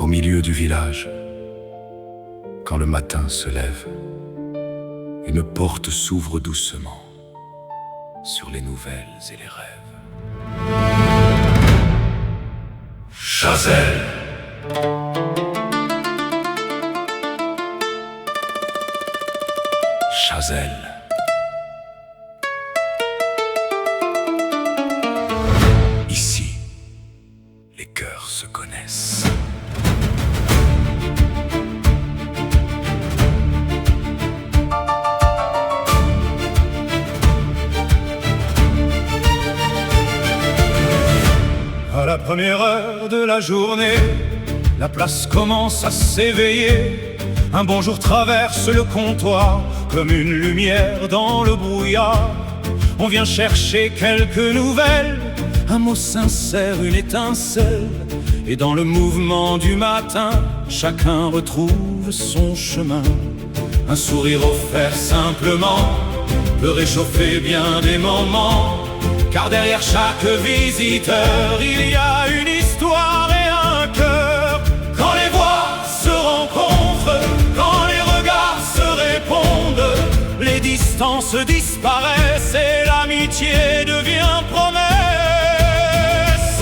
Au milieu du village, quand le matin se lève, une porte s'ouvre doucement sur les nouvelles et les rêves. Chazelle. Chazelle. Ici, les cœurs se connaissent. À la première heure de la journée, la place commence à s'éveiller. Un bonjour traverse le comptoir comme une lumière dans le brouillard. On vient chercher quelques nouvelles, un mot sincère, une étincelle. Et dans le mouvement du matin, chacun retrouve son chemin. Un sourire offert simplement peut réchauffer bien des moments. Car derrière chaque visiteur, il y a une histoire et un cœur. Quand les voix se rencontrent, quand les regards se répondent, les distances disparaissent et l'amitié devient promesse.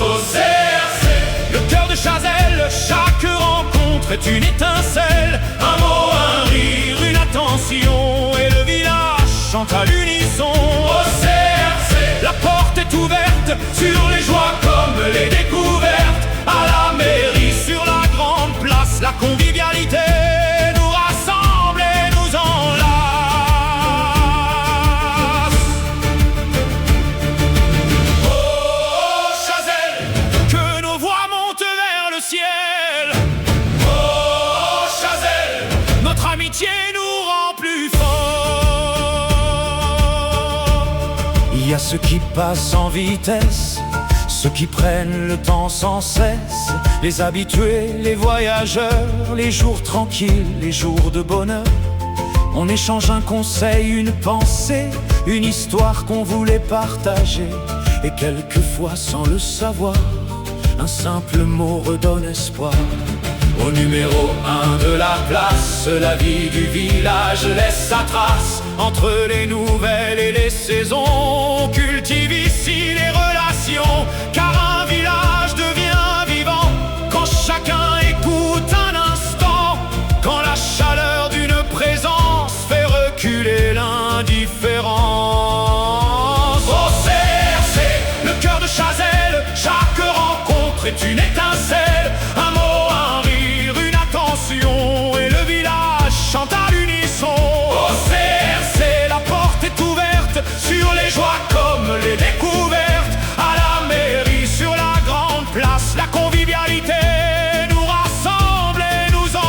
Au CRC, le cœur de Chazelle, chaque rencontre est une étincelle. Un mot, un rire, une attention, et le village chante à l'unisson. Au CRC, la porte est ouverte sur les joies comme les découvertes. À la mairie, sur la grande place, la convivialité nous rassemble et nous enlace. Oh, Chazelle, que nos voix montent vers le ciel. Oh, Chazelle, notre amitié nous rend plus forts. Il y a ceux qui passent en vitesse, ceux qui prennent le temps sans cesse, les habitués, les voyageurs, les jours tranquilles, les jours de bonheur. On échange un conseil, une pensée, une histoire qu'on voulait partager. Et quelquefois, sans le savoir, un simple mot redonne espoir. Au numéro 1 de la place, la vie du village laisse sa trace. Entre les nouvelles et les saisons, on cultive ici les relations. Car un village devient vivant quand chacun écoute un instant. Quand la chaleur d'une présence fait reculer l'indifférence. Au CRC, le cœur de Chazelle, chaque rencontre est une étincelle. Un mot, un rire, une attention, et le village chante à l'unisson. Au CRC, la porte est ouverte sur les joies comme les découvertes. À la mairie, sur la grande place, la convivialité nous rassemble et nous enlace.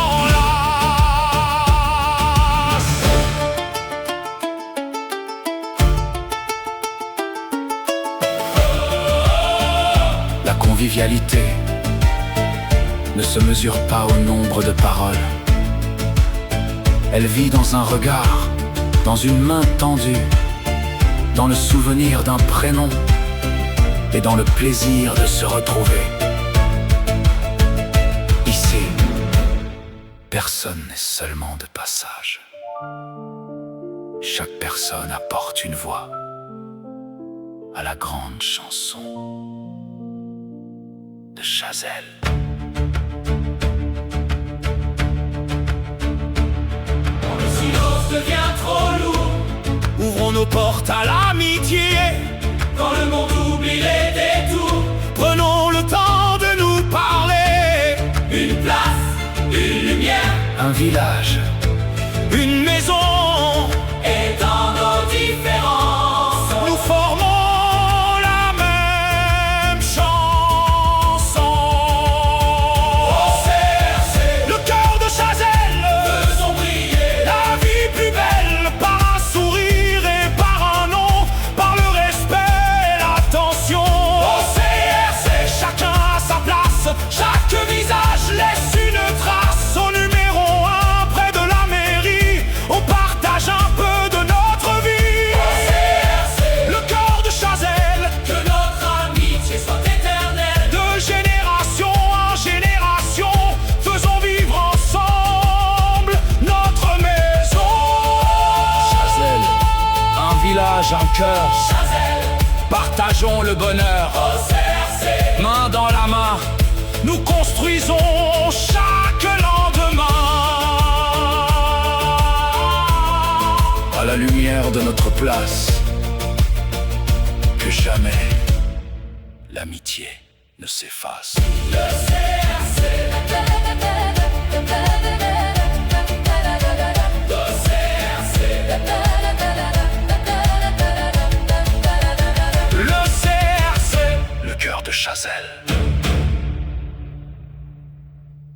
La convivialité ne se mesure pas au nombre de paroles. Elle vit dans un regard, dans une main tendue, dans le souvenir d'un prénom et dans le plaisir de se retrouver. Ici, personne n'est seulement de passage. Chaque personne apporte une voix à la grande chanson de Chazelle. Quand le silence devient trop lourd, ouvrons nos portes à l'amitié. Quand le monde oublie les détours, prenons le temps de nous parler. Une place, une lumière, Un village, une maison, et dans nos différences, nous formons la même chanson. Au CRC, le cœur de Chazelle, faisons briller la vie plus belle par un sourire et par un nom, par le respect et l'attention. Au CRC, chacun a sa place, chaque visage laisse une trace. Au numéro 1, un cœur, partageons le bonheur. Main dans la main, nous construisons chaque lendemain. À la lumière de notre place, que jamais l'amitié ne s'efface. Le CRC.